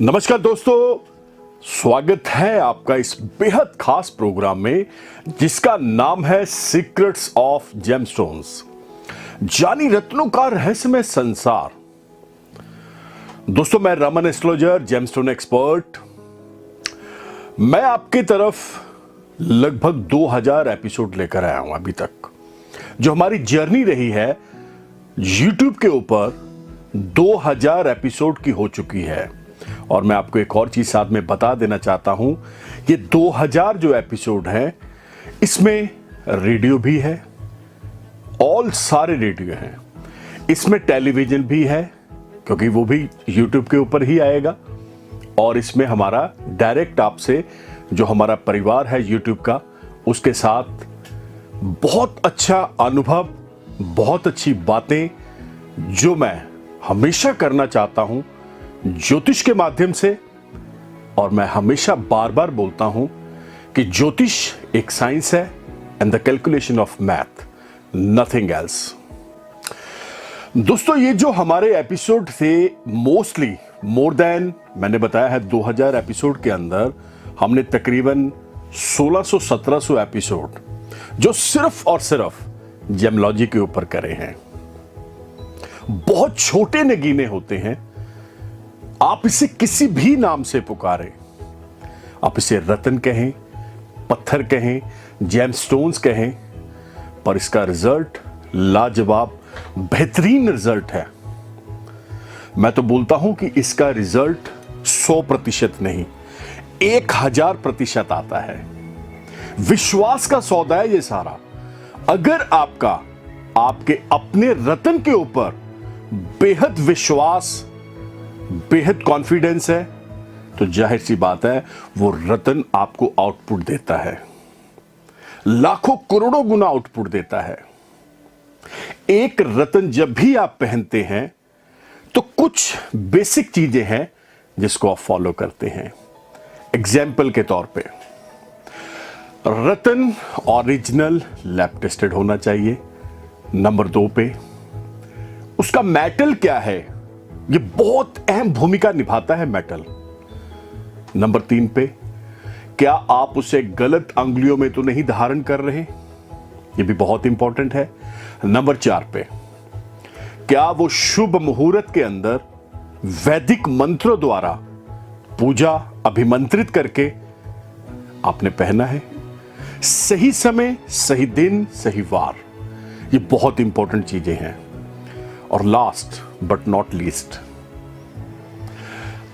नमस्कार दोस्तों, स्वागत है आपका इस बेहद खास प्रोग्राम में जिसका नाम है सीक्रेट्स ऑफ जेमस्टोन्स, जानी रत्नों का रहस्यमय संसार। दोस्तों, मैं रमन एस्ट्रोलॉजर, जेमस्टोन एक्सपर्ट। मैं आपकी तरफ लगभग 2000 एपिसोड लेकर आया हूं अभी तक। जो हमारी जर्नी रही है YouTube के ऊपर 2000 एपिसोड की हो चुकी है। और मैं आपको एक और चीज साथ में बता देना चाहता हूं, ये 2000 जो एपिसोड हैं इसमें रेडियो भी है, ऑल सारे रेडियो हैं। इसमें टेलीविजन भी है क्योंकि वो भी YouTube के ऊपर ही आएगा। और इसमें हमारा डायरेक्ट आपसे जो हमारा परिवार है YouTube का, उसके साथ बहुत अच्छा अनुभव, बहुत अच्छी बातें जो मैं हमेशा करना चाहता हूं ज्योतिष के माध्यम से। और मैं हमेशा बार बार बोलता हूं कि ज्योतिष एक साइंस है and the calculation of math, nothing else. दोस्तों, ये जो हमारे एपिसोड थे मोस्टली मोर देन, मैंने बताया है 2000 एपिसोड के अंदर हमने तकरीबन 1600-1700 एपिसोड जो सिर्फ और सिर्फ जेमोलॉजी के ऊपर करे हैं। बहुत छोटे नगीने होते हैं, आप इसे किसी भी नाम से पुकारें, आप इसे रत्न कहें, पत्थर कहें, जेमस्टोन्स कहें, पर इसका रिजल्ट लाजवाब, बेहतरीन रिजल्ट है। मैं तो बोलता हूं कि इसका रिजल्ट 100% नहीं, 1000% आता है। विश्वास का सौदा है ये सारा। अगर आपका आपके अपने रत्न के ऊपर बेहद विश्वास, बेहद कॉन्फिडेंस है, तो जाहिर सी बात है वो रत्न आपको आउटपुट देता है, लाखों करोड़ों गुना आउटपुट देता है। एक रत्न जब भी आप पहनते हैं तो कुछ बेसिक चीजें हैं जिसको आप फॉलो करते हैं। एग्जाम्पल के तौर पे, रत्न ओरिजिनल लैब टेस्टेड होना चाहिए। नंबर 2 पे उसका मेटल क्या है, ये बहुत अहम भूमिका निभाता है मेटल। नंबर 3 पे, क्या आप उसे गलत अंगुलियों में तो नहीं धारण कर रहे, ये भी बहुत इंपॉर्टेंट है। नंबर 4 पे, क्या वो शुभ मुहूर्त के अंदर वैदिक मंत्रों द्वारा पूजा अभिमंत्रित करके आपने पहना है। सही समय, सही दिन, सही वार, ये बहुत इंपॉर्टेंट चीजें हैं। और लास्ट बट नॉट लीस्ट,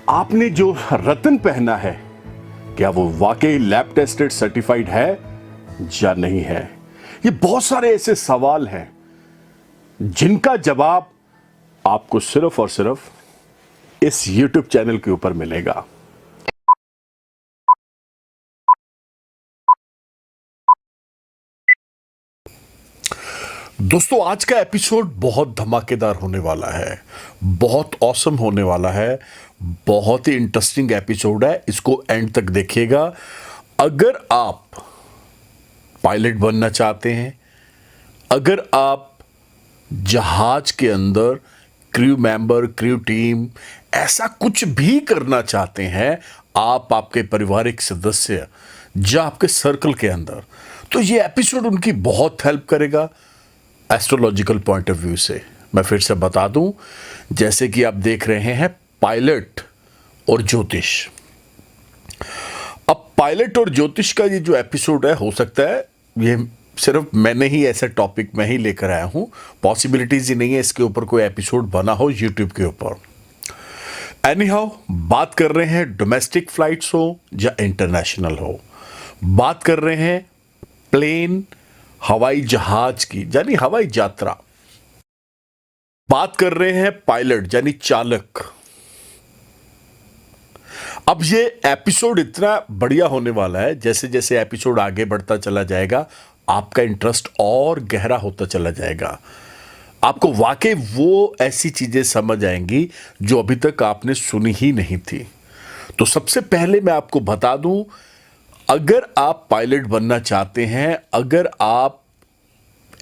आपने जो रत्न पहना है क्या वो वाकई लैब टेस्टेड सर्टिफाइड है या नहीं है। ये बहुत सारे ऐसे सवाल हैं जिनका जवाब आपको सिर्फ और सिर्फ इस YouTube चैनल के ऊपर मिलेगा। दोस्तों, आज का एपिसोड बहुत धमाकेदार होने वाला है, बहुत ऑसम होने वाला है, बहुत ही इंटरेस्टिंग एपिसोड है। इसको एंड तक देखिएगा। अगर आप पायलट बनना चाहते हैं, अगर आप जहाज के अंदर क्रू मेंबर, क्रू टीम, ऐसा कुछ भी करना चाहते हैं, आप, आपके पारिवारिक सदस्य या आपके सर्कल के अंदर, तो ये एपिसोड उनकी बहुत हेल्प करेगा एस्ट्रोलॉजिकल पॉइंट ऑफ व्यू से। मैं फिर से बता दूं, जैसे कि आप देख रहे हैं पायलट और ज्योतिष। अब पायलट और ज्योतिष का ये जो एपिसोड है, हो सकता है ये सिर्फ मैंने ही ऐसा टॉपिक में ही लेकर आया हूं, पॉसिबिलिटीज ही नहीं है इसके ऊपर कोई एपिसोड बना हो YouTube के ऊपर। एनीहाउ, बात कर रहे हैं डोमेस्टिक फ्लाइट्स हो या इंटरनेशनल हो, बात कर रहे हैं प्लेन, हवाई जहाज की यानी हवाई यात्रा, बात कर रहे हैं पायलट यानी चालक। अब ये एपिसोड इतना बढ़िया होने वाला है, जैसे जैसे एपिसोड आगे बढ़ता चला जाएगा आपका इंटरेस्ट और गहरा होता चला जाएगा। आपको वाकई वो ऐसी चीजें समझ आएंगी जो अभी तक आपने सुनी ही नहीं थी। तो सबसे पहले मैं आपको बता दूं, अगर आप पायलट बनना चाहते हैं, अगर आप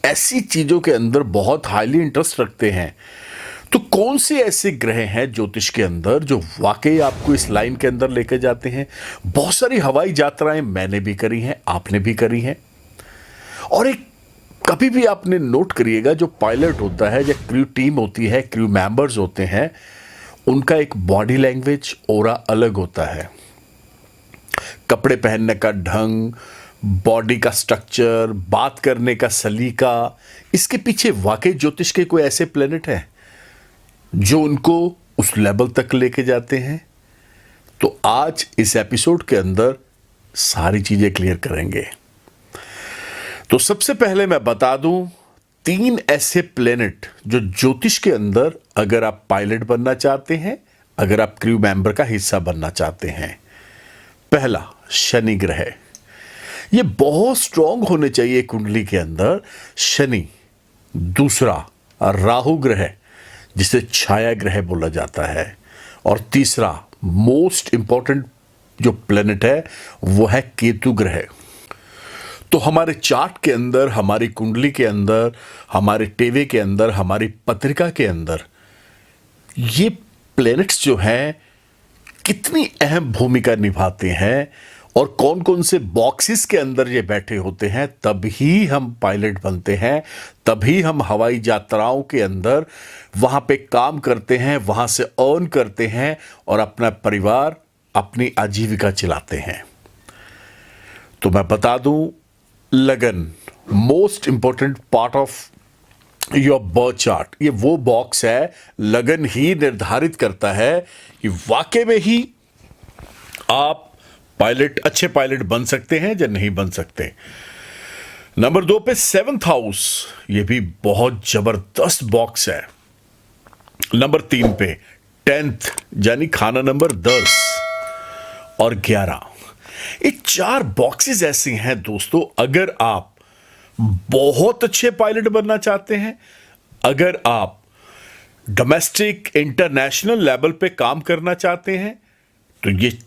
ऐसी चीजों के अंदर बहुत हाईली इंटरेस्ट रखते हैं, तो कौन से ऐसे ग्रह हैं ज्योतिष के अंदर जो वाकई आपको इस लाइन के अंदर लेके जाते हैं। बहुत सारी हवाई यात्राएं मैंने भी करी हैं, आपने भी करी हैं। और एक कभी भी आपने नोट करिएगा, जो पायलट होता है या क्रू टीम होती है, क्रू मेंबर्स होते हैं, उनका एक बॉडी लैंग्वेज ऑरा अलग होता है। कपड़े पहनने का ढंग, बॉडी का स्ट्रक्चर, बात करने का सलीका, इसके पीछे वाकई ज्योतिष के कोई ऐसे प्लेनेट हैं जो उनको उस लेवल तक लेके जाते हैं। तो आज इस एपिसोड के अंदर सारी चीजें क्लियर करेंगे। तो सबसे पहले मैं बता दूं 3 ऐसे प्लेनेट जो ज्योतिष के अंदर, अगर आप पायलट बनना चाहते हैं, अगर आप क्रू मेंबर का हिस्सा बनना चाहते हैं। पहला शनि ग्रह, ये बहुत स्ट्रांग होने चाहिए कुंडली के अंदर, शनि। दूसरा राहु ग्रह, जिसे छाया ग्रह बोला जाता है। और तीसरा मोस्ट इंपॉर्टेंट जो प्लेनेट है वो है केतु ग्रह। तो हमारे चार्ट के अंदर, हमारी कुंडली के अंदर, हमारे टेवे के अंदर, हमारी पत्रिका के अंदर ये प्लैनेट्स जो हैं कितनी अहम भूमिका निभाते हैं और कौन कौन से बॉक्सेस के अंदर ये बैठे होते हैं, तभी हम पायलट बनते हैं, तभी हम हवाई यात्राओं के अंदर वहां पे काम करते हैं, वहां से अर्न करते हैं और अपना परिवार, अपनी आजीविका चलाते हैं। तो मैं बता दूं, लगन most important part of your birth chart, ये वो बॉक्स है, लगन ही निर्धारित करता है कि वाकई में ही आप पायलट, अच्छे पायलट बन सकते हैं या नहीं बन सकते। नंबर 2 पे 7th हाउस, ये भी बहुत जबरदस्त बॉक्स है। नंबर 3 पे 10th, यानी खाना नंबर 10 और 11। ये 4 बॉक्सेस ऐसे हैं दोस्तों, अगर आप बहुत अच्छे पायलट बनना चाहते हैं, अगर आप डोमेस्टिक इंटरनेशनल लेवल पे काम करना चाहते हैं, तो ये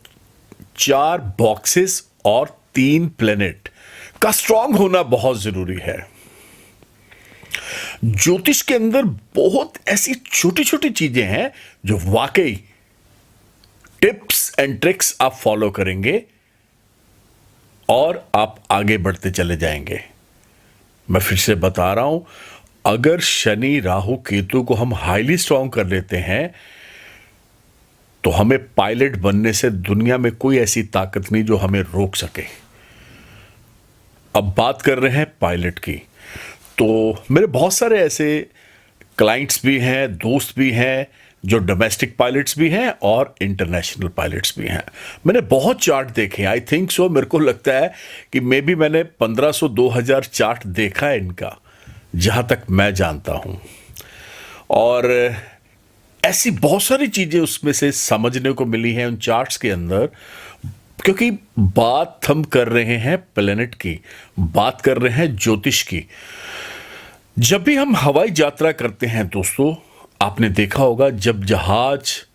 4 बॉक्सेस और 3 प्लेनेट का स्ट्रांग होना बहुत जरूरी है। ज्योतिष के अंदर बहुत ऐसी छोटी छोटी चीजें हैं जो वाकई टिप्स एंड ट्रिक्स आप फॉलो करेंगे और आप आगे बढ़ते चले जाएंगे। मैं फिर से बता रहा हूं, अगर शनि, राहु, केतु को हम हाईली स्ट्रांग कर लेते हैं तो हमें पायलट बनने से दुनिया में कोई ऐसी ताकत नहीं जो हमें रोक सके। अब बात कर रहे हैं पायलट की, तो मेरे बहुत सारे ऐसे क्लाइंट्स भी हैं, दोस्त भी हैं जो डोमेस्टिक पायलट्स भी हैं और इंटरनेशनल पायलट्स भी हैं। मैंने बहुत चार्ट देखे, आई थिंक सो, मेरे को लगता है कि मे बी मैंने 1500-2000 चार्ट देखा है इनका, जहां तक मैं जानता हूं। और ऐसी बहुत सारी चीजें उसमें से समझने को मिली हैं उन चार्ट्स के अंदर, क्योंकि बात हम कर रहे हैं प्लेनेट की, बात कर रहे हैं ज्योतिष की। जब भी हम हवाई यात्रा करते हैं दोस्तों, आपने देखा होगा जब जहाज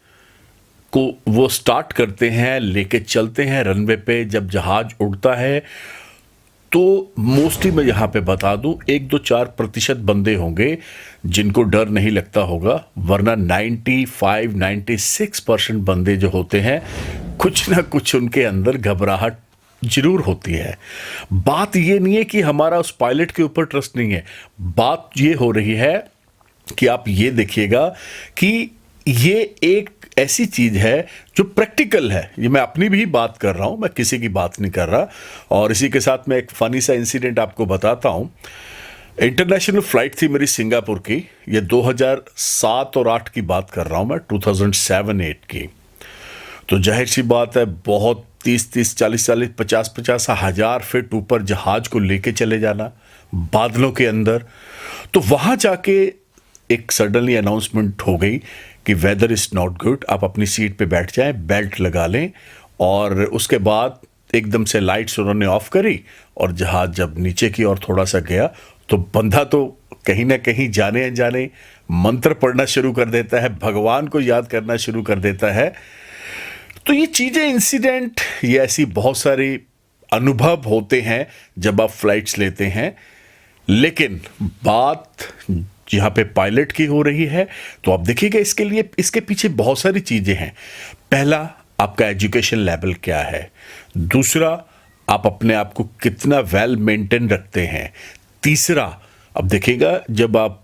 को वो स्टार्ट करते हैं, लेके चलते हैं रनवे पे, जब जहाज उड़ता है तो मोस्टली मैं यहां पे बता दूं 1-2-4% बंदे होंगे जिनको डर नहीं लगता होगा, वरना 95-96% बंदे जो होते हैं कुछ ना कुछ उनके अंदर घबराहट जरूर होती है। बात ये नहीं है कि हमारा उस पायलट के ऊपर ट्रस्ट नहीं है, बात ये हो रही है कि आप ये देखिएगा कि ये एक ऐसी चीज है जो प्रैक्टिकल है। ये मैं अपनी भी बात कर रहा हूं, मैं किसी की बात नहीं कर रहा। और इसी के साथ मैं एक फनी सा इंसिडेंट आपको बताता हूं। इंटरनेशनल फ्लाइट थी मेरी सिंगापुर की, ये 2007 और 8 की बात कर रहा हूं मैं, 2007-8 की। तो जाहिर सी बात है, बहुत 30-30, 40-40, 50-50 हजार फीट ऊपर जहाज को लेके चले जाना बादलों के अंदर। तो वहां जाके एक सडनली अनाउंसमेंट हो गई कि वेदर इज नॉट गुड, आप अपनी सीट पे बैठ जाएं, बेल्ट लगा लें। और उसके बाद एकदम से लाइट्स उन्होंने ऑफ करी और जहाज जब नीचे की ओर थोड़ा सा गया तो बंदा तो कहीं ना कहीं जाने अनजाने मंत्र पढ़ना शुरू कर देता है, भगवान को याद करना शुरू कर देता है। तो ये चीजें, इंसिडेंट, ये ऐसी बहुत सारी अनुभव होते हैं जब आप फ्लाइट्स लेते हैं। लेकिन बात जहाँ पे पायलट की हो रही है, तो आप देखिएगा इसके लिए इसके पीछे बहुत सारी चीज़ें हैं। पहला, आपका एजुकेशन लेवल क्या है। दूसरा, आप अपने आप को कितना वेल मेंटेन रखते हैं। तीसरा, अब देखिएगा जब आप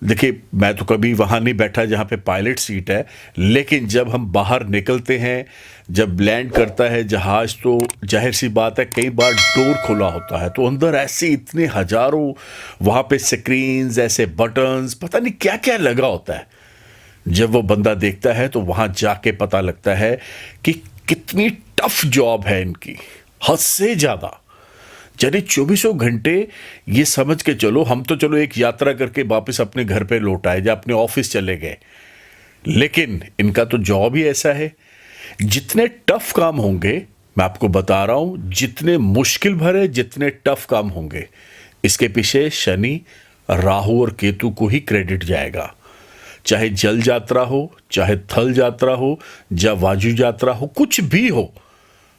देखिए, मैं तो कभी वहाँ नहीं बैठा जहाँ पे पायलट सीट है, लेकिन जब हम बाहर निकलते हैं, जब लैंड करता है जहाज़, तो जाहिर सी बात है कई बार डोर खुला होता है, तो अंदर ऐसे इतने हज़ारों वहाँ पे स्क्रीन्स, ऐसे बटन्स, पता नहीं क्या क्या लगा होता है। जब वो बंदा देखता है तो वहाँ जाके पता लगता है कि कितनी टफ जॉब है इनकी, हद से ज़्यादा। यानी 24 घंटे, ये समझ के चलो, हम तो चलो एक यात्रा करके वापस अपने घर पे लौट आए या अपने ऑफिस चले गए, लेकिन इनका तो जॉब ही ऐसा है। जितने टफ काम होंगे, मैं आपको बता रहा हूं, जितने मुश्किल भरे, जितने टफ काम होंगे, इसके पीछे शनि, राहु और केतु को ही क्रेडिट जाएगा। चाहे जल यात्रा हो, चाहे थल यात्रा हो, या वायु यात्रा हो, कुछ भी हो,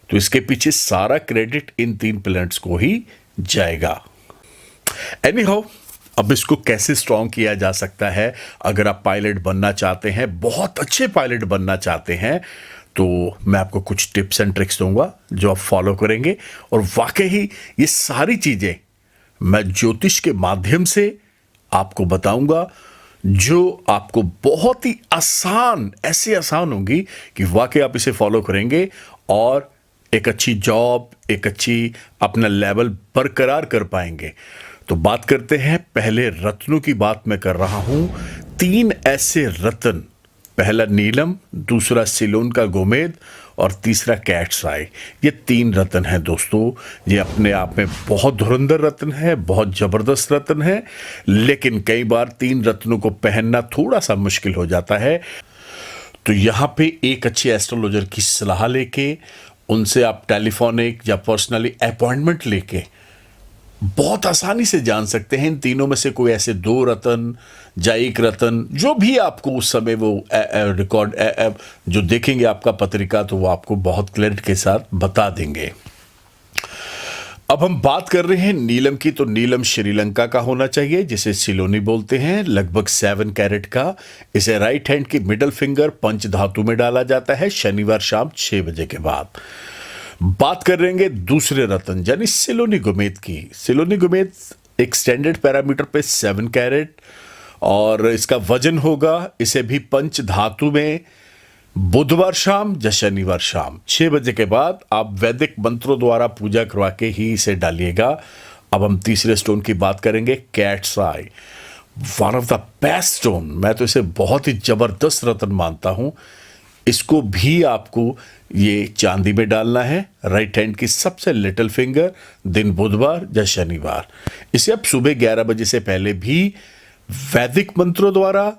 तो इसके पीछे सारा क्रेडिट इन 3 प्लैनेट्स को ही जाएगा। एनी हाउ, अब इसको कैसे स्ट्रॉन्ग किया जा सकता है? अगर आप पायलट बनना चाहते हैं, बहुत अच्छे पायलट बनना चाहते हैं, तो मैं आपको कुछ टिप्स एंड ट्रिक्स दूंगा जो आप फॉलो करेंगे, और वाकई ये सारी चीजें मैं ज्योतिष के माध्यम से आपको बताऊंगा, जो आपको बहुत ही आसान, ऐसे आसान होंगी कि वाकई आप इसे फॉलो करेंगे और एक अच्छी जॉब, एक अच्छी अपना लेवल बरकरार कर पाएंगे। तो बात करते हैं, पहले रत्नों की बात मैं कर रहा हूं। 3 ऐसे रत्न, पहला नीलम, दूसरा सिलोन का गोमेद और तीसरा कैट्स आई। ये 3 रत्न हैं दोस्तों। ये अपने आप में बहुत धुरंधर रत्न है, बहुत जबरदस्त रत्न है, लेकिन कई बार 3 रत्नों को पहनना थोड़ा सा मुश्किल हो जाता है। तो यहाँ पे एक अच्छे एस्ट्रोलॉजर की सलाह लेके, उनसे आप टेलीफोनिक या पर्सनली अपॉइंटमेंट लेके बहुत आसानी से जान सकते हैं इन तीनों में से कोई ऐसे 2 रत्न या 1 रत्न, जो भी आपको उस समय वो रिकॉर्ड जो देखेंगे आपका पत्रिका, तो वो आपको बहुत क्लैरिटी के साथ बता देंगे। अब हम बात कर रहे हैं नीलम की, तो नीलम श्रीलंका का होना चाहिए, जिसे सिलोनी बोलते हैं, लगभग 7 कैरेट का। इसे राइट हैंड की मिडल फिंगर पंच धातु में डाला जाता है शनिवार शाम 6 बजे के बाद। बात करेंगे दूसरे रत्न यानी सिलोनी गोमेद की। सिलोनी गोमेद एक स्टैंडर्ड पैरामीटर पे 7 कैरेट, और इसका वजन होगा, इसे भी पंच धातु में बुधवार शाम या शनिवार शाम 6 बजे के बाद आप वैदिक मंत्रों द्वारा पूजा करवा के ही इसे डालिएगा। अब हम तीसरे स्टोन की बात करेंगे, cats I, one of the best stone. मैं तो इसे बहुत ही जबरदस्त रत्न मानता हूं। इसको भी आपको ये चांदी में डालना है, राइट हैंड की सबसे लिटिल फिंगर, दिन बुधवार या शनिवार। इसे आप सुबह 11 बजे से पहले भी वैदिक मंत्रों द्वारा,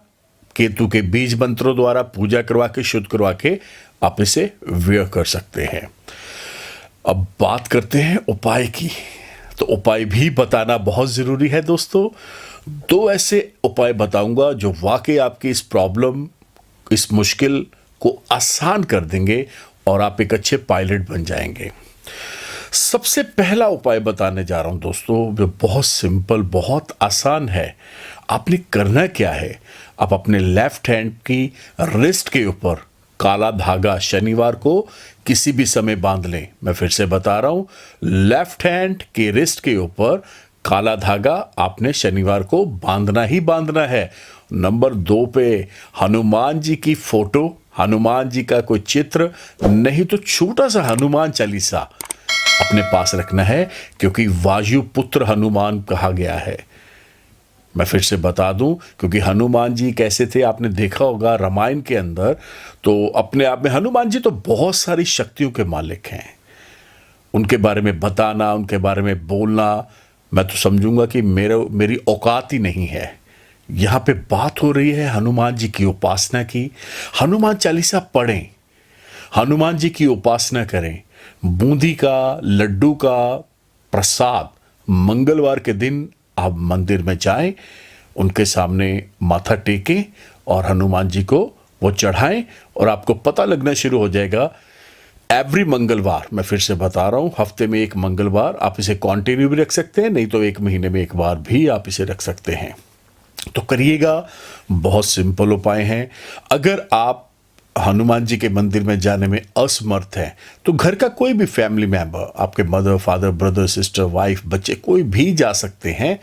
केतु के बीज मंत्रों द्वारा पूजा करवा के, शुद्ध करवा के आप इसे वेयर कर सकते हैं। अब बात करते हैं उपाय की, तो उपाय भी बताना बहुत ज़रूरी है दोस्तों। 2 ऐसे उपाय बताऊंगा जो वाकई आपकी इस प्रॉब्लम, इस मुश्किल को आसान कर देंगे और आप एक अच्छे पायलट बन जाएंगे। सबसे पहला उपाय बताने जा रहा हूं दोस्तों, जो बहुत सिंपल, बहुत आसान है। आपने करना क्या है, आप अपने लेफ्ट हैंड की रिस्ट के ऊपर काला धागा शनिवार को किसी भी समय बांध लें। मैं फिर से बता रहा हूं, लेफ्ट हैंड के रिस्ट के ऊपर काला धागा आपने शनिवार को बांधना ही बांधना है। नंबर 2 पे हनुमान जी की फोटो, हनुमान जी का कोई चित्र, नहीं तो छोटा सा हनुमान चालीसा अपने पास रखना है, क्योंकि वायु पुत्र हनुमान कहा गया है। मैं फिर से बता दूं, क्योंकि हनुमान जी कैसे थे आपने देखा होगा रामायण के अंदर, तो अपने आप में हनुमान जी तो बहुत सारी शक्तियों के मालिक हैं। उनके बारे में बताना, उनके बारे में बोलना, मैं तो समझूंगा कि मेरी औकात ही नहीं है। यहाँ पे बात हो रही है हनुमान जी की उपासना की। हनुमान चालीसा पढ़ें, हनुमान जी की उपासना करें। बूंदी का, लड्डू का प्रसाद मंगलवार के दिन आप मंदिर में जाएं, उनके सामने माथा टेकें और हनुमान जी को वो चढ़ाएं, और आपको पता लगना शुरू हो जाएगा। एवरी मंगलवार, मैं फिर से बता रहा हूं, हफ्ते में 1 मंगलवार आप इसे कंटिन्यू भी रख सकते हैं, नहीं तो 1 महीने में 1 बार भी आप इसे रख सकते हैं। तो करिएगा, बहुत सिंपल उपाय हैं। अगर आप हनुमान जी के मंदिर में जाने में असमर्थ हैं तो घर का कोई भी फैमिली मेंबर, आपके mother, father, brother, sister, wife, बच्चे, कोई भी जा सकते हैं।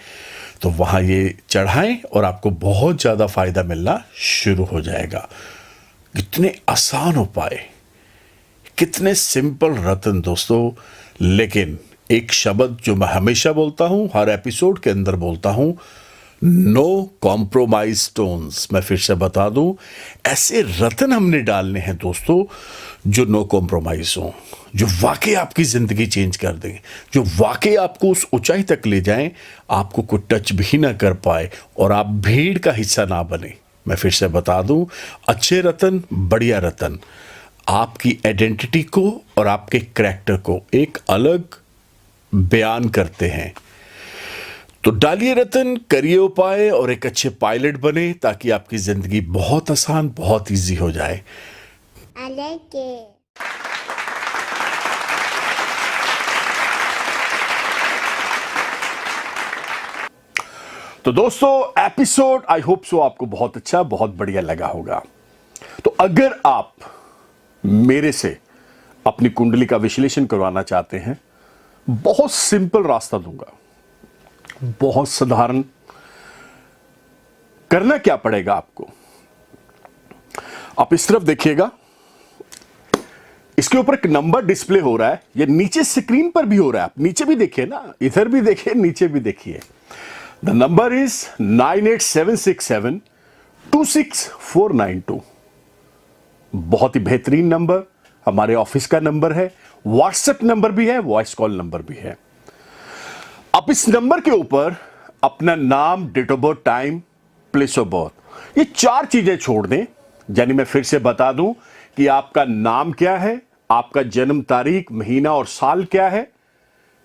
तो वहाँ ये चढ़ाएं और आपको बहुत ज़्यादा फायदा मिलना शुरू हो जाएगा। कितने आसान उपाय, कितने सिंपल रत्न दोस्तों। लेकिन एक शब्द जो मैं हमेशा बोलता हूं, हर एपिसोड के अंदर बोलता हूं, नो कॉम्प्रोमाइज स्टोन्स। मैं फिर से बता दूं, ऐसे रत्न हमने डालने हैं दोस्तों जो नो कॉम्प्रोमाइज हो, जो वाकई आपकी जिंदगी चेंज कर दें, जो वाकई आपको उस ऊंचाई तक ले जाएं, आपको कोई टच भी ना कर पाए और आप भीड़ का हिस्सा ना बने। मैं फिर से बता दूं, अच्छे रत्न, बढ़िया रत्न आपकी आइडेंटिटी को और आपके कैरेक्टर को एक अलग बयान करते हैं। तो डालिए रतन, करिए उपाय और एक अच्छे पायलट बने ताकि आपकी जिंदगी बहुत आसान, बहुत इजी हो जाए। I like it. तो दोस्तों, एपिसोड आई होप सो आपको बहुत अच्छा, बहुत बढ़िया लगा होगा। तो अगर आप मेरे से अपनी कुंडली का विश्लेषण करवाना चाहते हैं, बहुत सिंपल रास्ता दूंगा, बहुत साधारण। करना क्या पड़ेगा आपको, आप इस तरफ देखिएगा, इसके ऊपर एक नंबर डिस्प्ले हो रहा है, ये नीचे स्क्रीन पर भी हो रहा है, आप नीचे भी देखिए ना, इधर भी देखिए, नीचे भी देखिए। The number is 9876726492। बहुत ही बेहतरीन नंबर, हमारे ऑफिस का नंबर है, व्हाट्सएप नंबर भी है, वॉइस कॉल नंबर भी है। आप इस नंबर के ऊपर अपना नाम, date of birth, time, place of birth, ये 4 चीजें छोड़ दें। यानी मैं फिर से बता दूं कि आपका नाम क्या है, आपका जन्म तारीख, महीना और साल क्या है,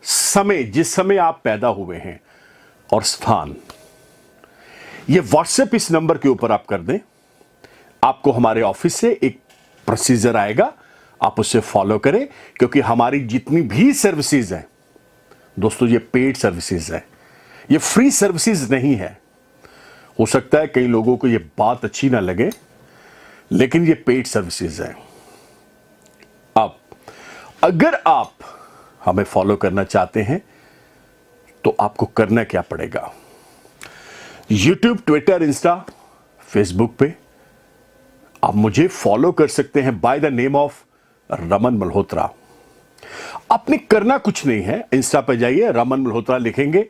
समय, जिस समय आप पैदा हुए हैं, और स्थान। ये व्हाट्सएप इस नंबर के ऊपर आप कर दें। आपको हमारे ऑफिस से एक प्रोसीजर आएगा, आप उससे फॉलो करें, क्योंकि हमारी जितनी भी सर्विसेज हैं दोस्तों, ये पेड सर्विसेज है, ये फ्री सर्विसेज नहीं है। हो सकता है कई लोगों को ये बात अच्छी ना लगे, लेकिन ये पेड सर्विसेज है। अब अगर आप हमें फॉलो करना चाहते हैं तो आपको करना क्या पड़ेगा, YouTube, ट्विटर, इंस्टा, फेसबुक पे आप मुझे फॉलो कर सकते हैं by the name of Raman Malhotra. आपने करना कुछ नहीं है, इंस्टा पे जाइए, रमन मल्होत्रा लिखेंगे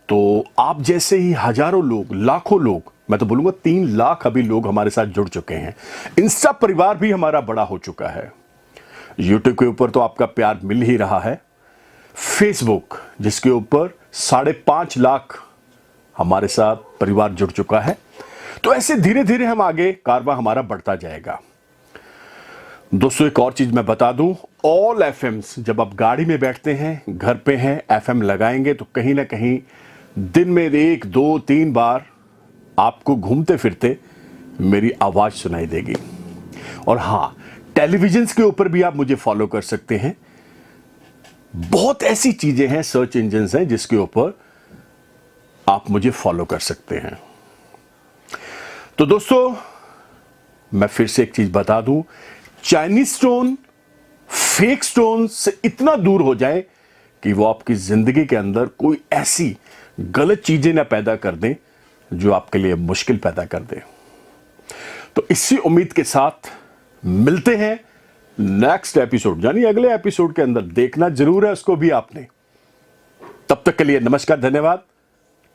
तो आप जैसे ही हजारों लोग, लाखों लोग, मैं तो बोलूंगा 3 लाख अभी लोग हमारे साथ जुड़ चुके हैं। इंस्टा परिवार भी हमारा बड़ा हो चुका है। यूट्यूब के ऊपर तो आपका प्यार मिल ही रहा है। फेसबुक, जिसके ऊपर 5.5 लाख हमारे साथ परिवार जुड़ चुका है। तो ऐसे धीरे धीरे हम आगे कारवां हमारा बढ़ता जाएगा। दोस्तों, एक और चीज मैं बता दूं, ऑल एफएम्स, जब आप गाड़ी में बैठते हैं, घर पे हैं, एफएम लगाएंगे तो कहीं ना कहीं दिन में 1, 2, 3 बार आपको घूमते फिरते मेरी आवाज सुनाई देगी। और हां, टेलीविजन के ऊपर भी आप मुझे फॉलो कर सकते हैं। बहुत ऐसी चीजें हैं, सर्च इंजन हैं, जिसके ऊपर आप मुझे फॉलो कर सकते हैं। तो दोस्तों, मैं फिर से एक चीज बता दूं, चाइनीज स्टोन, फेक स्टोन से इतना दूर हो जाए कि वो आपकी जिंदगी के अंदर कोई ऐसी गलत चीजें ना पैदा कर दें जो आपके लिए मुश्किल पैदा कर दे। तो इसी उम्मीद के साथ मिलते हैं नेक्स्ट एपिसोड, यानी अगले एपिसोड के अंदर। देखना जरूर है उसको भी आपने। तब तक के लिए नमस्कार, धन्यवाद,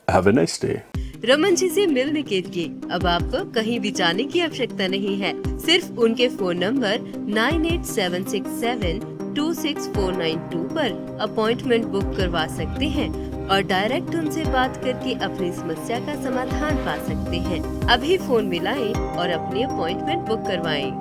have a nice day. Raman ji से मिलने के लिए अब आपको कहीं भी जाने की आवश्यकता नहीं है। सिर्फ उनके फोन नंबर 9876726492 पर अपॉइंटमेंट बुक करवा सकते हैं और डायरेक्ट उनसे बात करके अपनी समस्या का समाधान पा सकते हैं। अभी फोन मिलाएं और अपनी अपॉइंटमेंट बुक करवाएं।